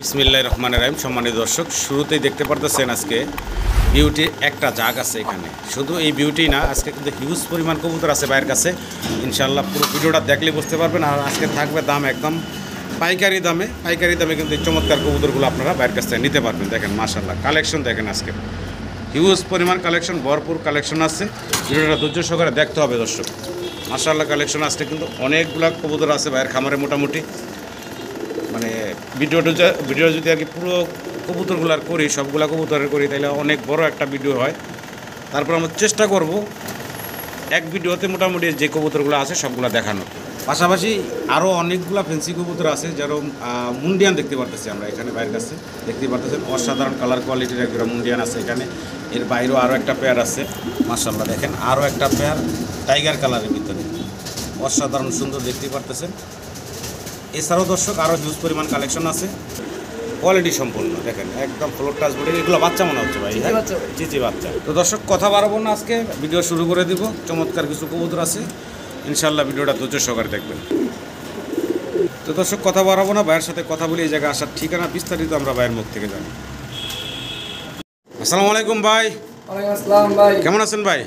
বিসমিল্লাহির রহমানির রহিম। সম্মানিত দর্শক, শুরুতেই দেখতে পারতেছেন আজকে বিউটির একটা জাগ আছে এখানে। শুধু এই বিউটি না, আজকে কিন্তু হিউজ পরিমাণ কবুতর আছে ভাইয়ের কাছে। ইনশাআল্লাহ পুরো ভিডিওটা দেখলে বুঝতে পারবেন। আর আজকে থাকবে দাম একদম পাইকারি দামে কিন্তু এই চমৎকার কবুতরগুলো আপনারা ভাইয়ের কাছ থেকে নিতে পারবেন। দেখেন মাশাআল্লাহ কালেকশন দেখেন, আজকে হিউজ পরিমাণ কালেকশন, ভরপুর কালেকশন আছে। ভিডিওটা ধৈর্য সহকারে দেখতে হবে দর্শক। মাশাআল্লাহ কালেকশন আজকে কিন্তু অনেকগুলো কবুতর আছে ভাইয়ের খামারে। মোটামুটি মানে ভিডিও যদি আর কি পুরো কবুতরগুলার করি, সবগুলা কবুতরের করি, তাহলে অনেক বড় একটা ভিডিও হয়। তারপর আমরা চেষ্টা করব এক ভিডিওতে মোটামুটি যে কবুতরগুলো আছে সবগুলো দেখানো। পাশাপাশি আরও অনেকগুলো ফেন্সি কবুতর আছে, যেরকম মুন্ডিয়ান দেখতে পারতেছি আমরা এখানে বাইরের কাছে। দেখতে পারতেছেন অসাধারণ কালার কোয়ালিটির একটা মুন্ডিয়ান আছে এখানে। এর বাইরেও আরও একটা পেয়ার আছে মাশাআল্লাহ। দেখেন আরও একটা পেয়ার টাইগার কালারের ভিতরে, অসাধারণ সুন্দর দেখতে পারতেছেন। এছাড়াও দর্শক আরও হিউজ পরিমাণ কালেকশন আছে, কোয়ালিটি সম্পূর্ণ। দেখেন একদম ফ্লোর টাচ বডি, এগুলো বাচ্চা মনে হচ্ছে ভাই, চিচি বাচ্চা। তো দর্শক কথা বাড়াবো না, আজকে ভিডিও শুরু করে দিব। চমৎকার কিছু কবুতর আছে, ইনশাআল্লাহ ভিডিওটা ধৈর্য সহকারে দেখবেন। তো দর্শক কথা বাড়াবো না, ভাইয়ের সাথে কথা বলি। এই জায়গায় আসার ঠিকানা বিস্তারিত আমরা ভাইয়ের মুখ থেকে জানি। আসসালামু আলাইকুম ভাই। ওয়ালাইকুম আসসালাম ভাই। কেমন আছেন ভাই?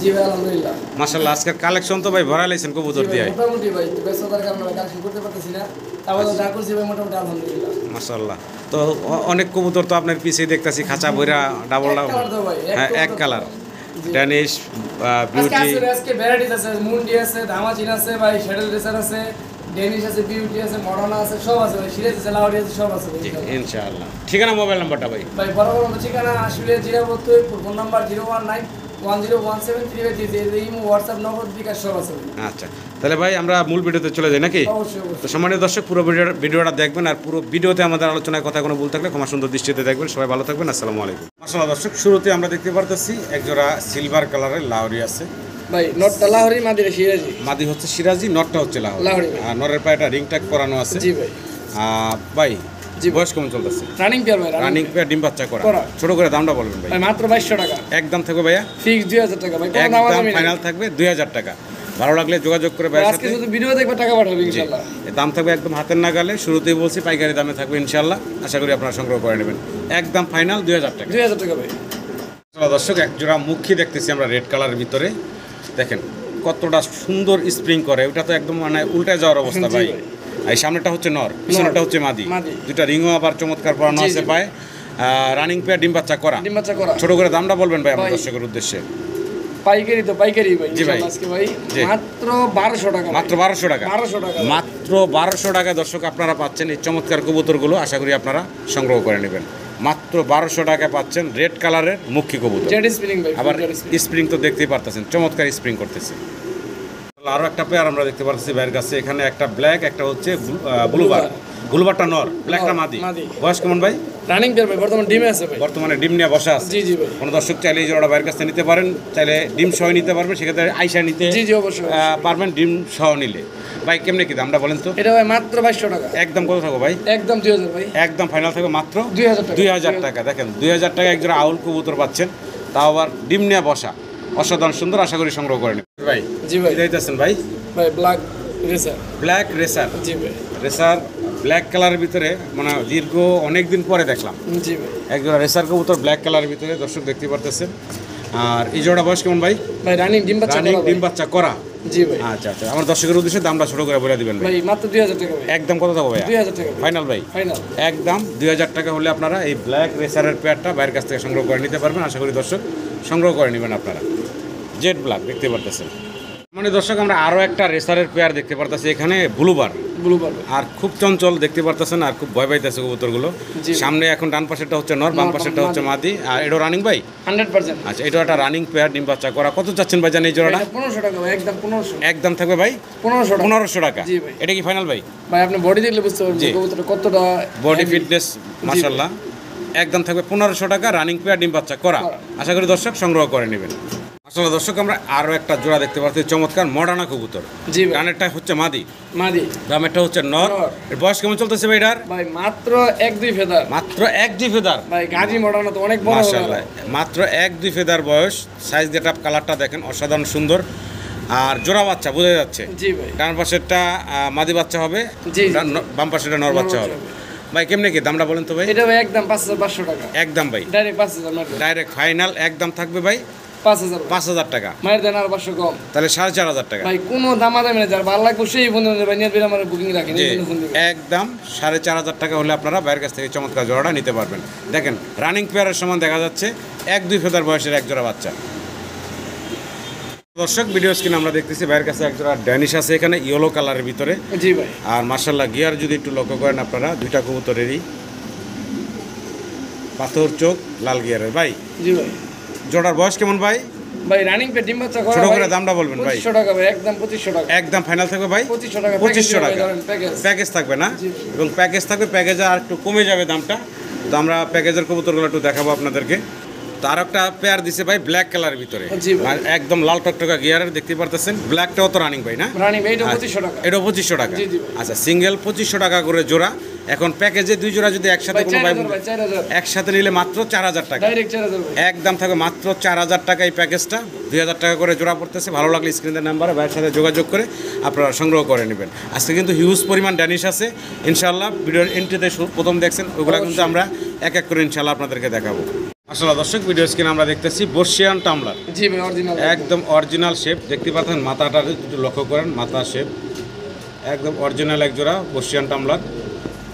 জি ভাই আলহামদুলিল্লাহ। মাশাআল্লাহ আজকের কালেকশন তো ভাই ভরা লাইছেন কবুতর দিয়ে। মোটামুটি ভাই ব্যস্ততার কারণে কালেকশন করতে পারতেছি না, তাও যা করছি ভাই মোটামুটি আলহামদুলিল্লাহ। মাশাআল্লাহ। তো অনেক কবুতর তো আপনার পিছিয়ে দেখতেছি, খাঁচা বইরা ডাবল হ্যাঁ এক কালার ড্যানিশ বিউটি। আজকে ভ্যারাইটিস আছে, মুন্ডি আছে, ধামাচিন আছে ভাই, শ্যাডেল রেসার আছে, ড্যানিশ আছে, বিউটি আছে, মডার্না আছে, সব আছে ভাই, সিরিজ আছে, লাউডি আছে, সব আছে ভাই ইনশাআল্লাহ। ঠিকানা মোবাইল নাম্বারটা ভাই? ভাই বরাবর ঠিকানা Ashulia Jirabati, phone number 019101733। Imo WhatsApp Nagad bKash সব আছে। আচ্ছা তাহলে ভাই আমরা মূল ভিডিওতে চলে যাই নাকি? তো সম্মানিত দর্শক, পুরো ভিডিওটা দেখবেন। আর পুরো ভিডিওতে আমাদের আলোচনায় কথা কোনো ভুল থাকলে ক্ষমা সুন্দর দৃষ্টিতে দেখবেন। সবাই ভালো থাকবেন। আসসালামু আলাইকুম। মাশাআল্লাহ দর্শক, শুরুতে আমরা দেখতে পারতেছি একজোড়া সিলভার কালারের লাহরি আছে ভাই। নটটা লাহরি, মাদিটা সিরাজি। মাদি হচ্ছে সিরাজি, নটটা হচ্ছে লাহরি। আর নরের পায়ে একটা রিং ট্যাগ করানো আছে। জি ভাই। ভাই জি, বয়স কেমন চলতেছে? রানিং পেয়ার ভাই, রানিং পেয়ার, ডিম বাচ্চা করা। ছোট করে দামটা বলবেন ভাই? মাত্র 2200 টাকা একদম থাকবে ভাইয়া, ফিক্স 2000 টাকা ভাই, একদম ফাইনাল থাকবে 2000 টাকা। ভালো লাগলে যোগাযোগ করে ভাইয়ের সাথে। আজকে শুধু ভিডিও দেখবে, টাকা পাঠাবে ইনশাআল্লাহ। দাম থাকবে একদম হাতের নাগালে, শুরুতেই বলছি পাইকারি দামে থাকবে ইনশাআল্লাহ। আশা করি আপনারা সংগ্রহ করে নেবেন। একদম ফাইনাল 2000 টাকা। 2000 টাকা ভাই। দর্শক এক জোড়া মুখী দেখতেছি আমরা রেড কালারের ভিতরে। দেখেন কতটা সুন্দর স্প্রিং করে, ওটা তো একদম মানে উল্টে যাওয়ার অবস্থা ভাই। এই সামনেটা হচ্ছে নর, পিছনেটা হচ্ছে মাদি। দুটা রিংও আবার চমৎকার পরানো আছে পায়। রানিং পেয়ার, ডিম বাচ্চা করা। ছোট করে দামটা বলবেন ভাই আমার দর্শকের উদ্দেশ্যে? পাইকারি তো পাইকারি ভাই। জি ভাই, আজকে ভাই মাত্র 1200 টাকা। মাত্র 1200 টাকা। 1200 টাকা, মাত্র 1200 টাকায় দর্শক আপনারা পাচ্ছেন এই চমৎকার কবুতরগুলো। আশা করি আপনারা সংগ্রহ করে নেবেন। মাত্র 1200 টাকায় পাচ্ছেন রেড কালারের মুখী কবুতর। আবার স্প্রিং তো দেখতেই পারতেছেন, চমৎকার স্প্রিং করতেছে। আরও একটা পেয়ার আমরা দেখতে পাচ্ছি ভাইয়ের কাছে। এখানে একটা ব্ল্যাক, একটা হচ্ছে ব্লুবারটা নর, ব্ল্যাকটা মাদি। বয়স কেমন ভাই? রানিং পেয়ার ভাই, বর্তমানে ডিমে আছে ভাই। বর্তমানে ডিম নিয়ে বসা আছে। জি জি ভাই। কোনো দর্শক চাইলে এই জোড়াটা ভাইয়ের কাছে নিতে পারেন, চাইলে ডিম সহ নিতে পারবেন, সেক্ষেত্রে আইসা নিতে জি জি অবশ্যই পারবেন ডিম সহ নিলে। ভাই কেমনে কি দামটা বলেন তো? এটা ভাই মাত্র 2200 টাকা। একদম কত থাকো ভাই? একদম 2000 ভাই। একদম ফাইনাল থাকবে মাত্র 2000 টাকা। দেখেন 2000 টাকা একজোড়া আউল কবুতর পাচ্ছেন, তাও আবার ডিম নিয়ে বসা, অসাধারণ সুন্দর। আশা করি সংগ্রহ করে নেবেন ভাই। জি ভাই। দিতেছেন ভাই? ভাই ব্ল্যাক রেসার। Black racer. জি ভাই। রেসার ব্ল্যাক কালারের ভিতরে, মানে দীর্ঘ অনেকদিন পরে দেখলাম জি ভাই একজোড়া রেসার কবুতর ব্ল্যাক কালারের ভিতরে, দর্শক দেখতে পারতেছেন। আর এই জোড়া বয়স কেমন ভাই? ভাই রানিং ডিম বাচ্চা করা। জি ভাই। আচ্ছা আচ্ছা, আমার দর্শকের উদ্দেশ্যে দামটা ছোট করে বলে দিবেন ভাই। মাত্র 2000 টাকা ভাই। একদম কত থাকবে ভাই? 2000 টাকা ফাইনাল ভাই। ফাইনাল একদম 2000 টাকা হলে আপনারা এই ব্ল্যাক রেসারের পেয়ারটা বাইরের কাছ থেকে সংগ্রহ করে নিতে পারবেন। আশা করি দর্শক সংগ্রহ করে নেবেন আপনারা। জেড ব্ল্যাক দেখতে পারতেছেন। মানে দর্শক আমরা আরও একটা রেসারের পেয়ার দেখতে পারতেছি এখানে, ব্লুবার। আর খুব চঞ্চল দেখতে পারতেছেন, আর খুব ভয় পাইতেছে কবুতরগুলো। সামনে এখন ডান পাশেরটা হচ্ছে নর, বাম পাশেরটা হচ্ছে মাদি। আর এটা রানিং ভাই 100%। আচ্ছা, এটা একটা রানিং পেয়ার, ডিম বাচ্চা করা। কত চাচ্ছেন ভাই জানেন এই জোড়াটা? 1500 টাকা ভাই। একদম 1500। একদম থাকবে ভাই 1500 টাকা। জি ভাই। এটা কি ফাইনাল ভাই? ভাই আপনি বডি দেখলে বুঝতে পারবেন কবুতরটা কতটা বডি ফিটনেস মাশাআল্লাহ। একদম থাকবে 1500 টাকা, রানিং পেয়ার, ডিম বাচ্চা করা। আশা করি দর্শক সংগ্রহ করে নেবেন। আসলে দর্শক আমরা আরও একটা জোড়া দেখতে পাচ্ছি, চমৎকার মডার্না কবুতর। জি, ডানেরটা হচ্ছে মাদি, দামেরটা হচ্ছে নর। এর বয়স কেমন চলতেছে ভাই এটার? ভাই মাত্র 1-2 ফেদার। মাত্র 1-2 ফেদার ভাই। গাজি মডার্না তো অনেক বড় মাশাআল্লাহ। মাত্র 1-2 ফেদার বয়স। সাইজ যেটা, কালারটা দেখেন অসাধারণ সুন্দর। আর জোড়া বাচ্চা বোঝা যাচ্ছে। জি ভাই। ডান পাশেরটা মাদি বাচ্চা হবে, বাম পাশেরটা নর বাচ্চা হবে। ভাই কেমনে কি দামটা বলেন তো ভাই? এটা ভাই একদম 5500 টাকা। একদম ভাই ডাইরেক্ট 5000 মার্কেট। ডাইরেক্ট ফাইনাল একদম থাকবে ভাই 5000 টাকা। মায়ের দেন আর 500 কম। তাহলে 4500 টাকা ভাই কোনো দামাদামি না, যার ভালো লাগবে সেই বন্ধু ভাই নিয়ে আমার বুকিং রাখেন, জি, এই ফোন দিবেন। একদম 4500 টাকা হলে আপনারা ভাইয়ের কাছ থেকে চমৎকার জোড়াটা নিতে পারবেন। দেখেন রানিং পেয়ারের সমান দেখা যাচ্ছে 1-2 ফেদার বয়সের এক জোড়া বাচ্চা। দর্শক ভিডিও স্ক্রিনে আমরা দেখতেছি ভাইয়ের কাছে এক জোড়া ড্যানিশ আছে এখানে ইয়েলো কালারের ভিতরে। জি ভাই। আর মার্শাল্লাহ গিয়ার যদি একটু লক্ষ্য করেন আপনারা, দুইটা কবুতরেরই পাথর চোখ লাল গিয়ারের। ভাই জি ভাই। জোড়ার বয়স কেমন ভাই? ভাই রানিং পে ডিম বাচ্চা করা ছোট ভাই। করে দামটা বলবেন ভাই। 2500 টাকা ভাই, একদম 2500 টাকা। একদম ফাইনাল থাকবে ভাই 2500 টাকা। 2500 টাকা প্যাকেজ। প্যাকেজ থাকবে না? জি। এবং প্যাকেজ থাকবে, প্যাকেজে আর একটু কমে যাবে দামটা। তো আমরা প্যাকেজের কবুতরগুলো একটু দেখাবো আপনাদেরকে। তো আর একটা পেয়ার দিছে ভাই ব্ল্যাক কালারের ভিতরে, জি ভাই। আর একদম লাল টকটকা গিয়ারের দেখতে পারতেছেন। ব্ল্যাকটাও তো রানিং ভাই না? রানিং ভাই, এটা 2500 টাকা। এটা 2500 টাকা। জি, জি ভাই। আচ্ছা সিঙ্গেল 2500 টাকা করে জোড়া। এখন প্যাকেজে দুই জোড়া যদি একসাথে ভাই কোনো ভাই 4000 একসাথে নিলে মাত্র 4000 টাকা। ডাইরেক্ট 4000 ভাই। একদম থাকবে মাত্র 4000 টাকা এই প্যাকেজটা। 2000 টাকা করে জোড়া পড়তেছে। ভালো লাগলে স্ক্রিনের নাম্বারে ভাইয়ের সাথে যোগাযোগ করে আপনারা সংগ্রহ করে নেবেন। আজকে কিন্তু হিউজ পরিমাণ ড্যানিশ আছে ইনশাআল্লাহ। ভিডিওর এন্ট্রিতে প্রথম দেখছেন ওইগুলো কিন্তু আমরা এক এক করে ইনশাআল্লাহ আপনাদেরকে দেখাবো। আসলে দর্শক ভিডিও স্ক্রিনে আমরা দেখতেছি বর্ষিয়ান টামলার, জি ভাই অরিজিনাল, একদম অরিজিনাল শেপ দেখতে পাচ্ছেন। মাথাটা একটু লক্ষ্য করেন, মাথা শেপ একদম অরিজিনাল এক জোড়া বর্ষিয়ান টামলার।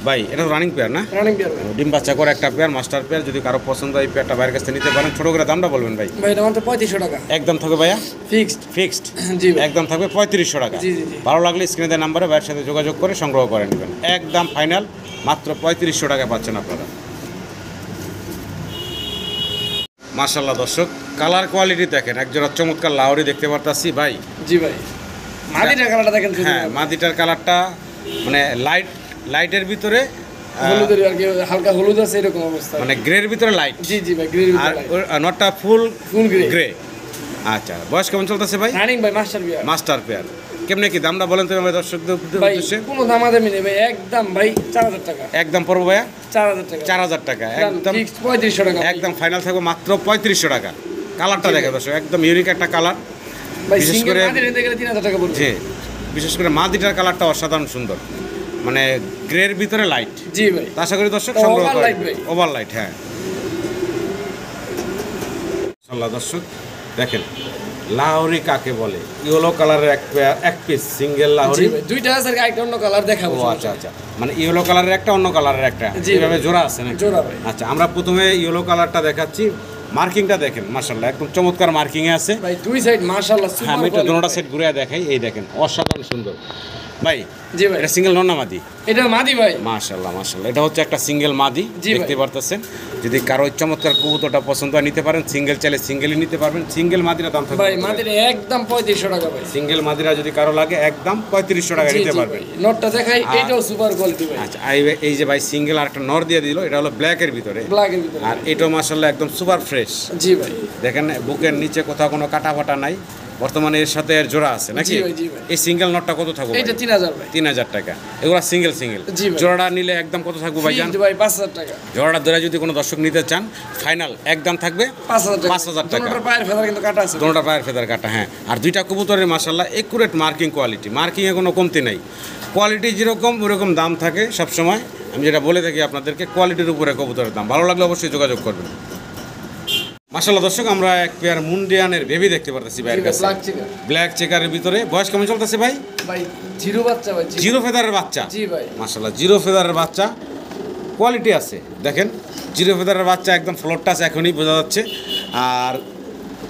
ভাই এটা রানিং পেয়ার না? রানিং পেয়ার ভাই। ডিম বাচ্চা করে একটা পেয়ার, মাস্টার পেয়ার। যদি কারো পছন্দ হয় এই পেয়ারটা বাইরের কাছ থেকে নিতে পারেন। ছোট করে দামটা বলবেন ভাই। ভাই এটা মাত্র 3500 টাকা। একদম থাকবে ভাইয়া ফিক্সড। ফিক্সড জি ভাই। একদম থাকবে 3500 টাকা। জি, জি, জি। ভালো লাগলে স্ক্রিনে দেওয়া নাম্বারে ভাইয়ের সাথে যোগাযোগ করে সংগ্রহ করে নেবেন। একদম ফাইনাল মাত্র 3500 টাকা পাচ্ছেন আপনারা। মাশাআল্লাহ দর্শক কালার কোয়ালিটি দেখেন, একজোড়া চমৎকার লাহোরি দেখতে পারতাছি ভাই। জি ভাই। মাদিটার কালারটা দেখেন শুধু। হ্যাঁ মাদিটার কালারটা মানে লাইটের ভিতরে হলুদের আর কি, হালকা হলুদ আছে এরকম অবস্থা। মানে গ্রের ভিতরে লাইট। জি জি ভাই, গ্রিল আর নটটা ফুল গ্রে। গ্রে। আচ্ছা বয়স কেমন চলতেছে ভাই? রানিং ভাই মাস্টার পেয়ার। Master pair. কেমনে কি দামটা বলেন তো আমার দর্শকদের ভাই উদ্দেশ্যে? কোনো দামাদামি নেই ভাই, একদম ভাই 4000 টাকা। একদম পড়বো ভাইয়া 4000 টাকা। 4000 টাকা। একদম ফিক্সড 3500 টাকা। একদম ফাইনাল থাকবে মাত্র 3500 টাকা। কালারটা দেখে দর্শক একদম ইউনিক একটা কালার। ভাই বিশেষ সিঙ্গেল করে- মাদি নিতে গেলে 3000 টাকা পড়বে। জি বিশেষ করে মাদিটার কালারটা অসাধারণ সুন্দর, মানে গ্রের ভিতরে লাইট। জি ভাই। তা আশা করি দর্শক ও, সংগ্রহ overlight করে ভাই। Over light. হ্যাঁ মাশাআল্লাহ দর্শক দেখেন লাহোরি কাকে বলে। ইয়েলো কালারের এক পিস সিঙ্গেল জি লাহোরি। ভাই, দুইটা আছে আর একটা অন্য কালার দেখাবো। ও আচ্ছা আচ্ছা, মানে ইয়েলো কালারের একটা অন্য কালারের একটা জি। এইভাবে জোড়া আছে নাকি? জোড়া ভাই। আচ্ছা আমরা প্রথমে ইয়েলো কালারটা দেখাচ্ছি। মার্কিংটা দেখেন মাশাআল্লাহ একদম চমৎকার মার্কিং এ আছে। ভাই দুই সাইড মাশাআল্লাহ হ্যাঁ সুপার। আমি একটু দুটোটা সেট ঘুরে দেখাই। এই দেখেন অসাধারণ সুন্দর ভাই। জি ভাই। এটা সিঙ্গেল নন না মাদি? এটা মাদি ভাই। মাশাআল্লাহ মাশাআল্লাহ এটা হচ্ছে একটা সিঙ্গেল মাদি জি দেখতে ভাই। পারতেছেন। যদি কারো এই চমৎকার কবুতরটা পছন্দ হয় নিতে পারেন। সিঙ্গেল চাইলে সিঙ্গেলই নিতে পারবেন। সিঙ্গেল মাদিরা দাম থাকবে ভাই মাদিটা একদম 3500 টাকা ভাই। সিঙ্গেল মাদিরা যদি কারো লাগে একদম 3500 টাকা জি, নিতে জি পারবেন। ভাই। নটটা দেখাই, এইটাও সুপার কোয়ালিটি ভাই। আচ্ছা এই যে ভাই সিঙ্গেল আর একটা নর দিয়ে দিল, এটা হলো ব্ল্যাকের ভিতরে। ব্ল্যাকের ভিতরে। আর এটাও মাশাআল্লাহ একদম সুপার ফ্রেশ। জি ভাই। দেখেন বুকের নিচে কোথাও কোনো কাটা ফাটা নাই। বর্তমানে এর সাথে এর জোড়া আছে নাকি? জি ভাই, জি ভাই। এই সিঙ্গেল নটটা কত থাকবে? এইটা 3000 ভাই। 3000 টাকা। এগুলো সিঙ্গেল জি ভাই। জোড়াটা নিলে একদম কত থাকবে ভাইজান? ফিক্সড ভাই 5000 টাকা। জোড়াটা ধরে যদি কোনো দর্শক নিতে চান ফাইনাল একদম থাকবে 5000 টাকা। 5000 টাকা। দুটোর পায়ের ফেদার কিন্তু কাটা আছে। দোনোটা পায়ের ফেদার কাটা। হ্যাঁ আর দুইটা কবুতরের মাশাআল্লাহ একুরেট মার্কিং কোয়ালিটি। মার্কিংয়ে কোনো কমতি নাই। কোয়ালিটি যেরকম ওরকম দাম থাকে সবসময়। আমি যেটা বলে থাকি আপনাদেরকে, কোয়ালিটির উপরে কবুতরের দাম। ভালো লাগলে অবশ্যই যোগাযোগ করবেন। মাশাআল্লাহ দর্শক আমরা এক পেয়ার মুন্ডিয়ানের বেবি দেখতে পারতেছি ভাইয়ের কাছে। ব্ল্যাক চিকার। ব্ল্যাক চেকারের ভিতরে বয়স কেমন চলতেছে ভাই? ভাই জিরো বাচ্চা ভাই। জিরো ফেদারের বাচ্চা। জি ভাই। মাশাআল্লাহ জিরো ফেদারের বাচ্চা, কোয়ালিটি আছে দেখেন। জিরো ফেদারের বাচ্চা একদম ফ্লোর টাচ এখনই বোঝা যাচ্ছে। আর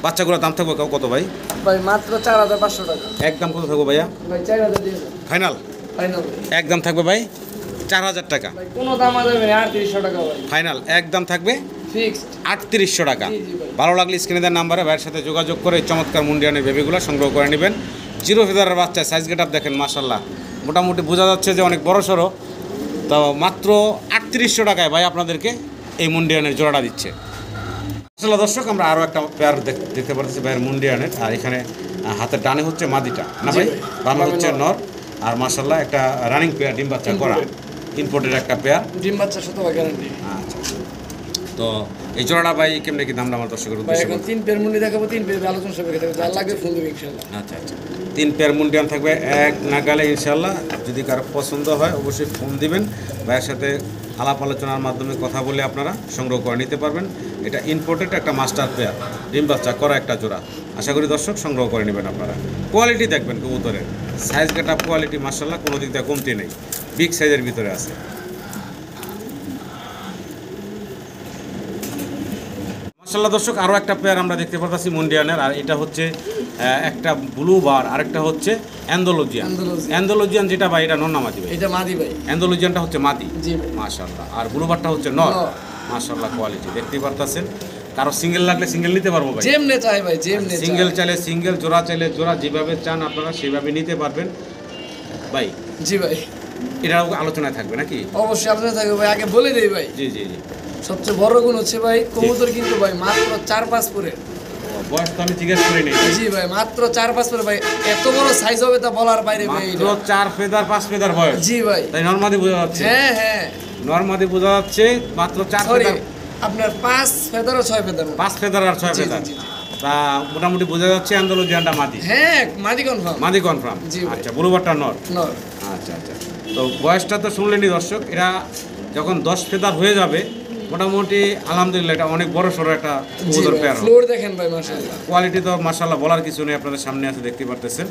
বাচ্চাগুলোর দাম থাকবে কত ভাই? ভাই মাত্র 4500 টাকা। একদম কত থাকবে ভাইয়া? ভাই 4000 দিয়ে দেন। Final final. একদম থাকবে ভাই 4000 টাকা। ভাই কোনো দাম যাবে না 3800 টাকা ভাই। ফাইনাল একদম থাকবে ফিক্সড 3800 টাকা। জি, জি ভাই। ভালো লাগলে স্ক্রিনে দেওয়ার নাম্বারে ভাইয়ের সাথে যোগাযোগ করে এই চমৎকার মুন্ডিয়ানের বেবিগুলো সংগ্রহ করে নেবেন। জিরো ফেদারের বাচ্চা সাইজ গেট আপ দেখেন মাশাআল্লাহ মোটামুটি বোঝা যাচ্ছে যে অনেক বড় সড়ো। তো মাত্র 3800 টাকায় ভাই আপনাদেরকে এই মুন্ডিয়ানের জোড়াটা দিচ্ছে। আসলে দর্শক আমরা আরও একটা পেয়ার দেখতে পাচ্ছি ভাইয়ের মুন্ডিয়ানের। আর এখানে হাতের ডানে হচ্ছে মাদিটা না জি ভাই, ভাই। বামে হচ্ছে নর। আর মাশাআল্লাহ একটা রানিং পেয়ার ডিম বাচ্চা করা ইম্পোর্টেড একটা পেয়ার। ডিম বাচ্চা 100% গ্যারান্টি। আচ্ছা তো এই জোড়াটা ভাই কেমনে কি দামটা আমার দর্শকের ভাই উদ্দেশ্যে এখন বলুন। 3 পেয়ার মুন্ডি দেখাবো, 3 পেয়ার আলোচনা সবাইকে থাকবে, যার লাগবে ফোন দেবে ইনশাআল্লাহ। আচ্ছা আচ্ছা 3 পেয়ার মুন্ডিয়ান থাকবে এক নাগালে ইনশাল্লাহ। যদি কারো পছন্দ হয় অবশ্যই ফোন দিবেন, ভাইয়ের সাথে আলাপ আলোচনার মাধ্যমে কথা বলে আপনারা সংগ্রহ করে নিতে পারবেন। এটা ইম্পোর্টেড একটা মাস্টার পেয়ার, ডিম বাচ্চা করা একটা জোড়া। আশা করি দর্শক সংগ্রহ করে নেবেন আপনারা। কোয়ালিটি দেখবেন কবুতরের, সাইজ কাটা কোয়ালিটি মাশাআল্লাহ কোনো দিক দিয়ে কমতি নেই, বিগ সাইজের ভিতরে আছে। মাশাআল্লাহ দর্শক আরও একটা পেয়ার আমরা দেখতে পাচ্ছি মুন্ডিয়ানের, আর এটা হচ্ছে একটা ব্লু বার, আরেকটা হচ্ছে অ্যান্ডোলজিয়ান। অ্যান্ডোলজিয়ান যেটা ভাই এটা নর না মাদি ভাই? এটা মাদি ভাই। অ্যান্ডোলজিয়ানটা হচ্ছে মাদি। জি ভাই। মাশাআল্লাহ। আর ব্লু বারটা হচ্ছে নর। মাশাআল্লাহ কোয়ালিটি দেখতেই পারতেছেন। কারো সিঙ্গেল লাগলে সিঙ্গেল নিতে পারবো ভাই, যেমনে চাই ভাই, যেমনে চাই। সিঙ্গেল চাইলে সিঙ্গেল, জোড়া চাইলে জোড়া, যেভাবে চান আপনারা সেভাবে নিতে পারবেন ভাই। জি ভাই, এটাও আলোচনায় থাকবে নাকি? অবশ্যই আলোচনা থাকবে ভাই। আগে বলে দেই ভাই, জি জি জি। সবচেয়ে বড় গুণ হচ্ছে ভাই কবুতর কিন্তু ভাই মাত্র 4-5 করে। বয়স তো আমি জিজ্ঞেস করি নাই। জি ভাই, মাত্র 4-5 করে ভাই। এত বড় সাইজ হবে তা বলার বাইরে ভাই। মাত্র 4 ফেদার 5 ফেদার বয়স। জি ভাই। তাই নরমাদি বোঝা যাচ্ছে। হ্যাঁ হ্যাঁ, নরমাদি বোঝা যাচ্ছে মাত্র 4 সরি ফেদার, আপনার 5 ফেদার ও 6 ফেদার। 5 ফেদার আর 6 জি, ফেদার। জি, জি। তা মোটামুটি বোঝা যাচ্ছে অ্যান্ডোলজিয়ানটা মাদি। হ্যাঁ মাদি কনফার্ম। মাদি কনফার্ম। জি ভাই। আচ্ছা ব্লুবারটা নর। নর। আচ্ছা আচ্ছা। তো বয়সটা তো শুনলেনই দর্শক, এরা যখন 10 ফেদার হয়ে যাবে মোটামুটি আলহামদুলিল্লাহ এটা অনেক বড় সড়ো একটা কবুতর পেয়ার হবে। ফ্লোর দেখেন ভাই মাশাআল্লাহ। কোয়ালিটি তো মাশাআল্লাহ বলার কিছু নেই, আপনাদের সামনে আছে দেখতে পারতেছেন।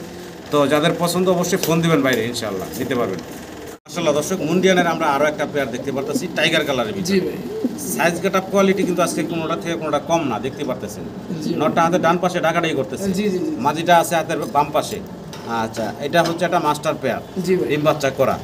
তো যাদের পছন্দ অবশ্যই ফোন দিবেন বাইরে, ইনশাআল্লাহ নিতে পারবেন। মাশাআল্লাহ দর্শক মুন্ডিয়ানের আমরা আরও একটা পেয়ার দেখতে পারতেছি টাইগার কালারের ভিতরে। জি ভাই। সাইজ কাটা কোয়ালিটি কিন্তু আজকে কোনোটা থেকে কোনোটা কম না, দেখতে পারতেছেন। জি। নটটা হাতের ডান পাশে ঢাকাটাই করতেছে, জি জি জি। মাঝিটা আছে হাতের বাম পাশে। আচ্ছা এটা হচ্ছে একটা মাস্টার পেয়ার, জি ভাই। ডিম বাচ্চা করা।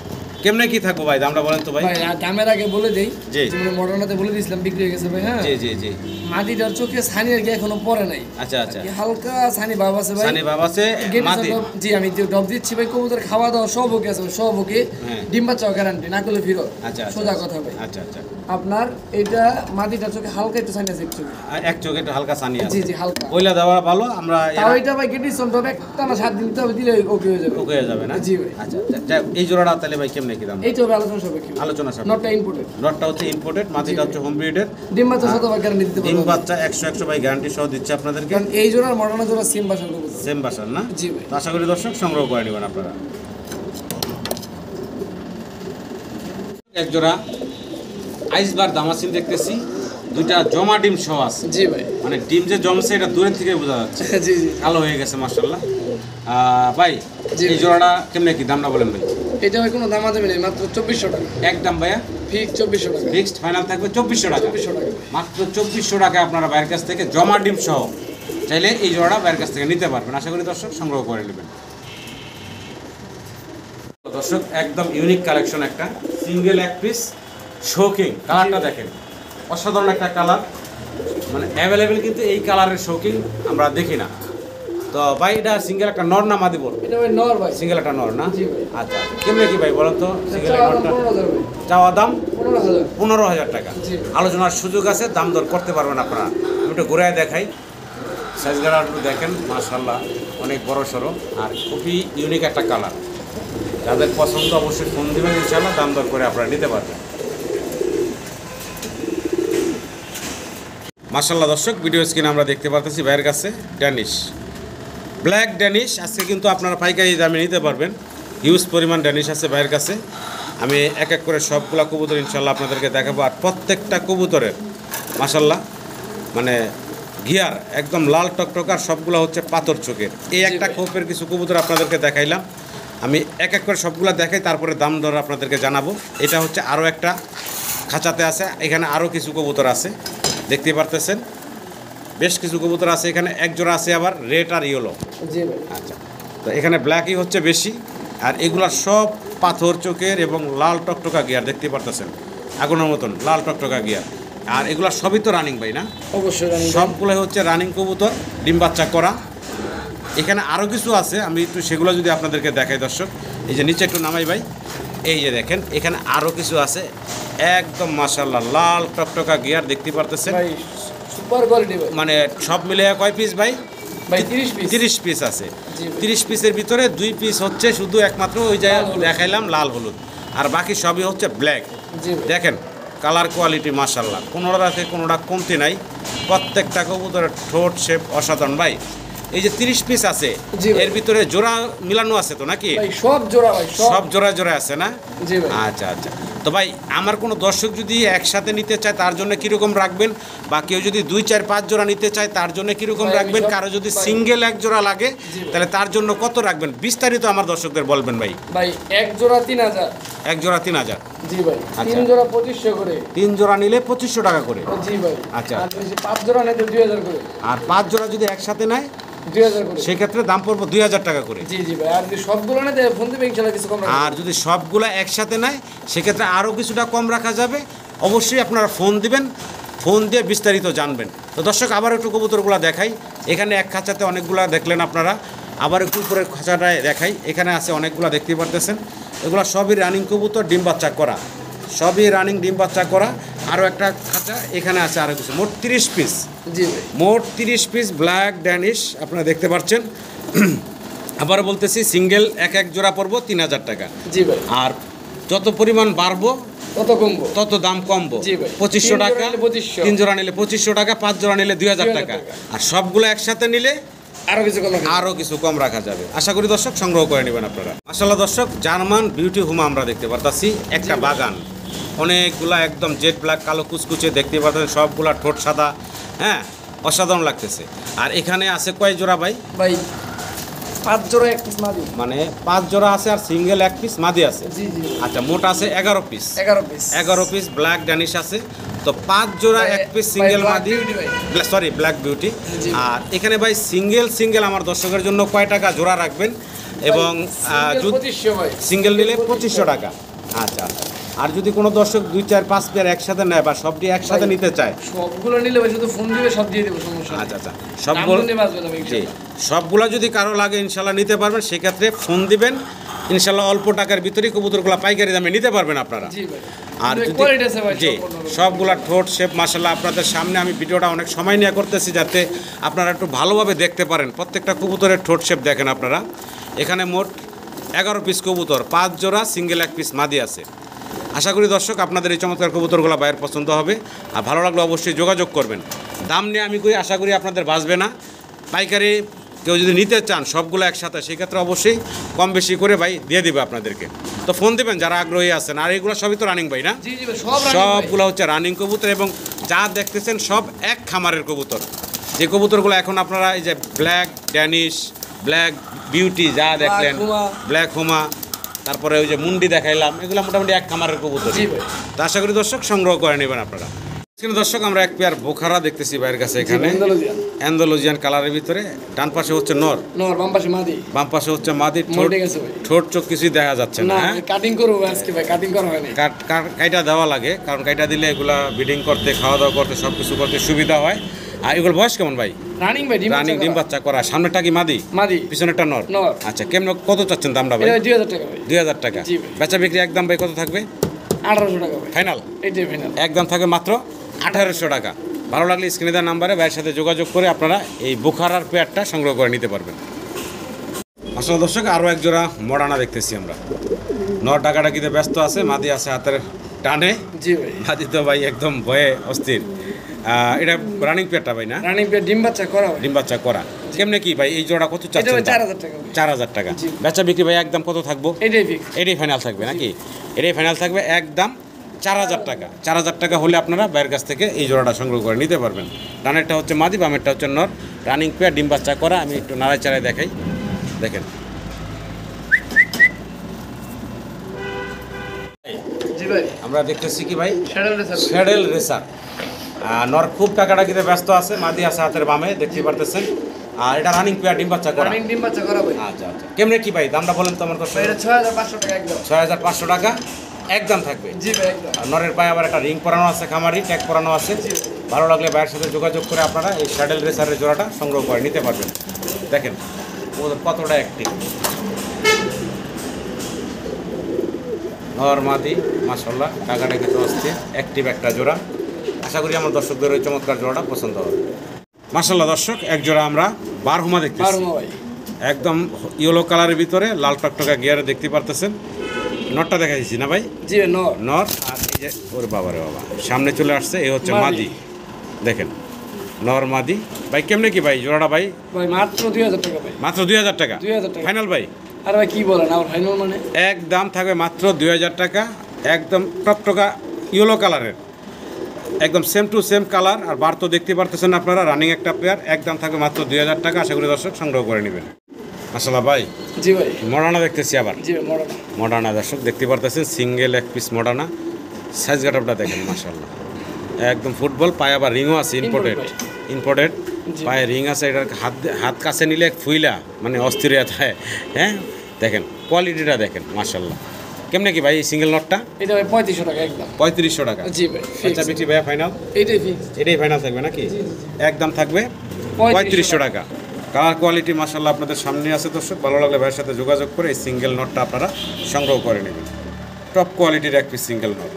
কেমনে কি থাকবো ভাই দামটা বলেন তো ভাই? ভাই দামের আগে বলে দেই, জি। যেমন মডার্নাতে বলে দিয়েছিলাম বিক্রি হয়ে গেছে ভাই। হ্যাঁ জি জি জি। মাদিটার চোখে ছানি আর কি এখনো পড়ে নাই। আচ্ছা আচ্ছা। কি হালকা ছানি ভাব আছে ভাই। সানি বাবা আছে মাদি। জি আমি ডব দিচ্ছি ভাই, কবুতর খাওয়া দাওয়া সব ওকে আছে, সব ওকে। হ্যাঁ। ডিম বাচ্চাও গ্যারান্টি, না করলে ফিরত। আচ্ছা আচ্ছা। সোজা কথা ভাই। আচ্ছা আচ্ছা। আপনার এটা মাদিটার চোখে হালকা একটু ছানি আছে একটু। আর এক চোখে একটু হালকা সানি আছে। জি জি হালকা। পয়লা দেওয়া ভালো, আমরা তাও এটা ভাই গেটিসন টপ একটা না 7 দিন তবে দিলে ওকে হয়ে যাবে। ওকে হয়ে যাবে না? জি ভাই। আচ্ছা যাক, এই জোড়াটা তাহলে ভাই কেমনে কি দাম? এই তো হবে আলোচনা সবাই কি আলোচনা সাপেক্ষে। নটটা ইনপুটেড। নটটা হচ্ছে ইম্পোর্টেড, মাদিটা হচ্ছে হোম ব্রিডের। ডিম বাচ্চা শতভাগ গ্যারান্টি দিতে ডিম পারবো। বাচ্চা 100 ভাই গ্যারান্টি সহ দিচ্ছে আপনাদেরকে। কারণ এই জোড়ার মডার্না জোড়া সেম বাসার কবুতর। সেম বাসার না? জি ভাই। তো আশা করি দর্শক সংগ্রহ করে নেবেন আপনারা। এক জোড়া আইসবার দামাসিন দেখতেছি, দুইটা জমা ডিম সহ আছে। জি ভাই। মানে ডিম যে জমছে এটা দূরের থেকে বোঝা যাচ্ছে, জি জি। কালো হয়ে গেছে মাশাআল্লাহ। ভাই জি এই ভাই। জোড়াটা কেমনে কি দামটা বলেন ভাই? এটা ভাই কোনো দাম দেবে নেই, মাত্র 2400 টাকা। একদম ভাইয়া ফিক্স 2400 টাকা। ফিক্সড ফাইনাল থাকবে 2400 টাকা। 2400 টাকা। মাত্র 2400 টাকা আপনারা বাইরের কাছ থেকে জমা ডিম সহ চাইলে এই জোড়াটা বাইরের কাছ থেকে নিতে পারবেন। আশা করি দর্শক সংগ্রহ করে নেবেন। দর্শক একদম ইউনিক কালেকশন, একটা সিঙ্গেল এক পিস শোকিং। কালারটা দেখেন, অসাধারণ একটা কালার, মানে অ্যাভেলেবেল কিন্তু এই কালারের শোকিং আমরা দেখি না। তো ভাই এটা সিঙ্গেল একটা নর না মাদি বলবো? এটা ভাই নর ভাই। সিঙ্গেল একটা নর না? জি ভাই। আচ্ছা আচ্ছা। কেমনে কি ভাই বলেন তো? সিঙ্গেল চাওয়া দাম নরটা 15000 ভাই। চাওয়া দাম 15000। 15,000 টাকা। জি। আলোচনার সুযোগ আছে, দাম দর করতে পারবেন আপনারা। আমি একটু ঘুরে দেখাই, সাইজ গাড়া একটু দেখেন মাশাআল্লাহ অনেক বড় সড়ো আর খুবই ইউনিক একটা কালার। যাদের পছন্দ অবশ্যই ফোন দেবেন, ইনশাআল্লাহ দাম দর করে আপনারা নিতে পারবেন। মাশাআল্লাহ দর্শক ভিডিও স্ক্রিনে আমরা দেখতে পারতেছি ভাইয়ের কাছে ড্যানিশ, ব্ল্যাক ড্যানিশ। আজকে কিন্তু আপনারা পাইকারি দামে নিতে পারবেন, হিউজ পরিমাণ ড্যানিশ আছে ভাইয়ের কাছে। আমি এক এক করে সবগুলা কবুতর ইনশাআল্লাহ আপনাদেরকে দেখাবো। আর প্রত্যেকটা কবুতরের মাশাআল্লাহ মানে গিয়ার একদম লাল টকটকার, সবগুলো হচ্ছে পাথর চোখের। এই একটা খোপের কিছু কবুতর আপনাদেরকে দেখাইলাম, আমি এক এক করে সবগুলো দেখাই, তারপরে দাম দর আপনাদেরকে জানাবো। এটা হচ্ছে আরও একটা খাঁচাতে আছে, এখানে আরও কিছু কবুতর আছে দেখতে পারতেছেন, বেশ কিছু কবুতর আছে এখানে। এক জোড়া আছে আবার রেড আর ইয়েলো। জি ভাই। আচ্ছা, তো এখানে ব্ল্যাকই হচ্ছে বেশি, আর এগুলা সব পাথর চোখের এবং লাল টকটকা গিয়ার দেখতে পারতেছেন, আগুনের মতন লাল টকটকা গিয়ার। আর এগুলা সবই তো রানিং ভাই না? অবশ্যই রানিং। সবগুলোই হচ্ছে রানিং কবুতর, ডিম বাচ্চা করা। এখানে আরও কিছু আছে, আমি একটু সেগুলো যদি আপনাদেরকে দেখাই দর্শক। এই যে নিচে একটু নামাই ভাই, এই যে দেখেন এখানে আরও কিছু আছে একদম মাশাআল্লাহ লাল টকটকা গিয়ার দেখতে পারতেছেন। ভাই সুপার কোয়ালিটি ভাই। মানে সব মিলে কয় পিস ভাই? ভাই 30 পিস। 30 পিস আছে। জি ভাই। 30 পিসের ভিতরে 2 পিস হচ্ছে শুধু একমাত্র ওই জায়গায় লাল হলুদ। দেখাইলাম লাল হলুদ, আর বাকি সবই হচ্ছে ব্ল্যাক। জি ভাই। দেখেন কালার কোয়ালিটি মাশাআল্লাহ, কোনোটা থেকে কোনোটা কমতি নাই, প্রত্যেকটা কবুতরের ঠোঁট শেপ অসাধারণ। ভাই এই যে 30 পিস আছে, জি ভাই। এর ভিতরে জোড়া মিলানো আছে তো নাকি? ভাই সব জোড়া ভাই, সব জোড়া জোড়া আছে না? জি ভাই। আচ্ছা আচ্ছা। তো ভাই আমার কোনো দর্শক যদি একসাথে নিতে চায় তার জন্য কীরকম রাখবেন, বা কেউ যদি 2, 4, 5 জোড়া নিতে চায় তার জন্য কীরকম ভাই, আমি রাখবেন, সব- কারো যদি ভাই। সিঙ্গেল এক জোড়া লাগে ভাই। তাহলে তার জন্য কত রাখবেন, বিস্তারিত আমার দর্শকদের বলবেন ভাই। ভাই এক জোড়া 3000। এক জোড়া 3000, জি ভাই। আচ্ছা। 3 জোড়া 2500 করে। 3 জোড়া নিলে 2500 টাকা করে। জি ভাই। আচ্ছা। আর যদি 5 জোড়া নেয় তো 2000 করে। আর 5 জোড়া যদি একসাথে নেয় 2000 করে। সেক্ষেত্রে দাম পড়বে 2000 টাকা করে। জি জি ভাই। আর যদি সবগুলো নেয় তাহলে ফোন দিবে, ইনশাআল্লাহ কিছু কম রাখা আর যদি সবগুলা একসাথে নেয় সেক্ষেত্রে আরও কিছুটা কম রাখা যাবে। অবশ্যই আপনারা ফোন দিবেন, ফোন দিয়ে বিস্তারিত জানবেন। তো দর্শক আবার একটু কবুতরগুলো দেখাই। এখানে এক খাঁচাতে অনেকগুলা দেখলেন আপনারা, আবার একটু উপরের খাঁচাটায় দেখাই। এখানে আছে অনেকগুলা দেখতে পারতেছেন, এগুলো সবই রানিং কবুতর, ডিম বাচ্চা করা, সবই রানিং ডিম বাচ্চা করা। আরও একটা খাঁচা এখানে আছে আরও কিছু, মোট 30 পিস। জি ভাই। মোট 30 পিস ব্ল্যাক ড্যানিশ আপনারা দেখতে পাচ্ছেন। আবার বলতেছি সিঙ্গেল এক এক জোড়া পড়বো 3000 টাকা। জি ভাই। আর যত পরিমাণ বাড়বো কত কমবো? তত দাম কমবো। জি ভাই। 2500 তিন জোড়া টাকা, নিলে 2500 3 জোড়া নিলে 2500 টাকা, 5 জোড়া নিলে 2000 টাকা। টাকা। আর সবগুলো একসাথে নিলে আরো কিছু কম রাখা। আরও কিছু কম রাখা যাবে। আশা করি দর্শক সংগ্রহ করে নেবেন আপনারা। মাশাআল্লাহ দর্শক, জার্মান বিউটি হুমা আমরা দেখতে পারতাছি, একটা বাগান, অনেকগুলা একদম জেড ব্ল্যাক কালো কুচকুচে দেখতে পাচ্ছেন, সবগুলা ঠোঁট সাদা, হ্যাঁ অসাধারণ লাগতেছে। আর এখানে আছে কয় জোড়া ভাই? ভাই 5 জোড়া এক পিস মাদি। মানে 5 জোড়া আছে আর সিঙ্গেল এক পিস মাদি আছে। জি জি। আচ্ছা, মোট আছে 11 piece. 11 piece. 11 piece black Danish আছে। তো 5 জোড়া ভাই, এক পিস ভাই, সিঙ্গেল black মাদি, beauty ভাই। Sorry black beauty. জি। আর এখানে ভাই সিঙ্গেল সিঙ্গেল আমার দর্শকের জন্য কয় টাকা জোড়া রাখবেন? এবং সিঙ্গেল 2500 ভাই। সিঙ্গেল নিলে 2500 টাকা। আচ্ছা আচ্ছা। আর যদি কোনো দর্শক 2, 4, 5 পেয়ার একসাথে নেয় বা সবটি একসাথে ভাই, নিতে চায়, সবগুলো নিলে ভাই শুধু ফোন দিবে, সব দিয়ে দেবো, সমস্যা নেই। আচ্ছা আচ্ছা, দাম সবগুলো শুনে বাঁচবে না ভাই, জি, ইনশাআল্লাহ। সবগুলা যদি কারো লাগে ইনশাল্লাহ নিতে পারবেন। সেক্ষেত্রে ফোন দিবেন, ইনশাল্লাহ অল্প টাকার ভিতরেই কবুতরগুলো পাইকারি দামে নিতে পারবেন আপনারা। জি ভাই। আর কিন্তু যদি quality আছে ভাই, জি, সম্পূর্ণ। সবগুলা ঠোঁট শেপ মাশাআল্লাহ আপনাদের সামনে আমি ভিডিওটা অনেক সময় নিয়ে করতেছি যাতে আপনারা একটু ভালোভাবে দেখতে পারেন। প্রত্যেকটা কবুতরের ঠোঁট শেপ দেখেন আপনারা। এখানে মোট 11 পিস কবুতর, 5 জোড়া সিঙ্গেল এক পিস মাদি আছে। আশা করি দর্শক আপনাদের এই চমৎকার কবুতরগুলো বাইরের পছন্দ হবে। আর ভালো লাগলে অবশ্যই যোগাযোগ করবেন। দাম নিয়ে আমি করি আশা করি আপনাদের বাঁচবে না। পাইকারি কেউ যদি নিতে চান সবগুলো একসাথে, সেক্ষেত্রে অবশ্যই কম বেশি করে ভাই দিয়ে দিবে আপনাদেরকে। তো ফোন দেবেন যারা আগ্রহী আছেন। আর এগুলো সবই তো রানিং ভাই না? জি জি ভাই, সব রানিং ভাই। সবগুলো হচ্ছে রানিং কবুতর, এবং যা দেখতেছেন সব এক খামারের কবুতর। যে কবুতরগুলো এখন আপনারা এই যে ব্ল্যাক ড্যানিশ, ব্ল্যাক বিউটি যা দেখলেন, হুমা। ব্ল্যাক হুমা, তারপরে ওই যে মুন্ডি দেখাইলাম, এগুলো মোটামুটি এক খামারের কবুতর। জি ভাই। তো আশা করি দর্শক সংগ্রহ করে নেবেন আপনারা। কিন্তু দর্শক আমরা এক পেয়ার বোখারা দেখতেছি ভাইয়ের কাছে এখানে, আন্দালুজিয়ান। অ্যান্ডালুজিয়ান কালারের ভিতরে। ডান পাশে হচ্ছে নর, নর, বাম পাশে মাদি। বাম পাশে হচ্ছে মাদি। মোল্ডে গেছে ভাই। ঠোঁট চোখ কিছুই দেখা যাচ্ছে না। না, হ্যাঁ, কাটিং করবো আজকে ভাই, কাটিং করা হয়নি। কাইটা দেওয়া লাগে, কারণ কাইটা দিলে এগুলা ব্রিডিং করতে, খাওয়া দাওয়া করতে, সব কিছু করতে সুবিধা হয়। আর এগুলো বয়স কেমন ভাই? রানিং ভাই, ডিম রানিং ডিম বাচ্চা করা। সামনেটা কি মাদি, মাদি। পিছনেরটা নর? নর। আচ্ছা, কেমন কত চাচ্ছেন দামটা ভাই? এটা 2000 টাকা ভাই। 2000 টাকা। জি ভাই। বেচা বিক্রি একদম ভাই কত থাকবে? 1800 টাকা ভাই। ফাইনাল এটাই ফাইনাল। একদম থাকে মাত্র 1800 টাকা। ভালো লাগলে স্ক্রিনে দেওয়া নাম্বারে ভাইয়ের সাথে যোগাযোগ করে আপনারা এই বোখারার পেয়ারটা সংগ্রহ করে নিতে পারবেন। আসলে দর্শক আরও এক জোড়া মডানা দেখতেছি আমরা। নর ডাকাডাকিতে ব্যস্ত আছে, মাদি আছে হাতের টানে। জি ভাই। মাদি তো ভাই একদম ভয়ে অস্থির। এটা রানিং পেয়ারটা ভাই না? রানিং পেয়ার, ডিম বাচ্চা করা ভাই। ডিম বাচ্চা করা। কেমনে কি ভাই এই জোড়া কত এটা চাচ্ছেন? ভাই 4000 টাকা ভাই। 4000 টাকা। জি। বেচা বিক্রি ভাই একদম কত থাকবো? এটাই ফিক্স। এটাই ফাইনাল থাকবে নাকি? এটাই ফাইনাল থাকবে একদম 4000 টাকা। 4000 টাকা হলে আপনারা বাইরের কাছ থেকে এই জোড়াটা সংগ্রহ করে নিতে পারবেন। ডানেরটা হচ্ছে মাদি, বামেরটা হচ্ছে নর, রানিং পেয়ার, ডিম বাচ্চা করা। আমি একটু নাড়াই চাড়াই দেখাই, দেখেন। জি ভাই। আমরা দেখতেছি কি ভাই? শ্যাডেল রেসার। শ্যাডেল রেসার। নর খুব টাকাটাকিতে ব্যস্ত আছে, মাদি আছে হাতের বামে, দেখতে পারতেছেন। আর এটা রানিং পেয়ার, ডিম বাচ্চা করা। রানিং ডিম বাচ্চা করা ভাই। আচ্ছা আচ্ছা। কেমনে কি ভাই দামটা বলেন তো আমার কাছে? ভাই এটা 6500 টাকা একদম। 6500 টাকা একদম থাকবে। জি ভাই একদম। আর নরের পায়ে আবার একটা রিং পরানো আছে, খামারি ট্যাগ পরানো আছে। ভালো লাগলে ভাইয়ের সাথে যোগাযোগ করে আপনারা এই শ্যাডেল রেসারের জোড়াটা সংগ্রহ করে নিতে পারবেন। দেখেন ওদের কতটা অ্যাক্টিভ। নর মাদি মাশাআল্লাহ টাকাটাকি তো আসছে, অ্যাক্টিভ একটা জোড়া। আশা করি আমার দর্শকদের ওই চমৎকার জোড়াটা পছন্দ হবে। মাশাআল্লাহ দর্শক, এক জোড়া আমরা বারহুমা দেখতেছি, বারহুমা ভাই। একদম ইয়েলো কালারের ভিতরে লাল টকটকা গিয়ারে দেখতে পারতেছেন। নরটা দেখা দিচ্ছি না ভাই? জি ভাই, নর। নর। আর যে ওর বাবারে বাবা সামনে চলে আসছে, এই হচ্ছে মাদি। দেখেন নর মাদি। ভাই কেমনে কি ভাই জোড়াটা ভাই? ভাই মাত্র 2000 টাকা ভাই। মাত্র 2000 টাকা 2000 টাকা ফাইনাল ভাই? আরে ভাই কি বলেন, আমার ফাইনাল মানে একদম থাকবে মাত্র 2000 টাকা। একদম টকটকা ইয়েলো কালারের, একদম সেম টু সেম কালার। আর বার তো দেখতে পারতেছেন আপনারা, রানিং একটা পেয়ার। একদম থাকবে মাত্র 2000 টাকা। আশা করি দর্শক সংগ্রহ করে নেবেন। মাশাআল্লাহ ভাই। জি ভাই। মডার্না দেখতেছি আবার। জি ভাই মডার্না। মডার্না দর্শক দেখতে পারতেছেন, সিঙ্গেল এক পিস মডার্না। সাইজ গাটাপটা দেখেন মাশাআল্লাহ, একদম ফুটবল। পায়ে আবার রিংও আছে, ইম্পোর্টেড। ইম্পোর্টেড পায়ে রিং আছে। এটার হাত কাছে নিলে ফুইলা মানে অস্থির হয়। হ্যাঁ দেখেন কোয়ালিটিটা দেখেন মাশাআল্লাহ। কেমনে কি ভাই এই সিঙ্গেল নটটা? এটা ভাই 3500 টাকা একদম। 3500 টাকা। জি ভাই। আচ্ছা বিক্রি ভাইয়া ফাইনাল? এটাই ফিক্স। এটাই ফাইনাল থাকবে নাকি? একদম থাকবে 3500 টাকা। কালার কোয়ালিটি মাশাআল্লাহ আপনাদের সামনে আছে দর্শক। ভালো লাগলে ভাইয়ের সাথে যোগাযোগ করে এই সিঙ্গেল নটটা আপনারা সংগ্রহ করে নেবেন। টপ কোয়ালিটির এক পিস সিঙ্গেল নট।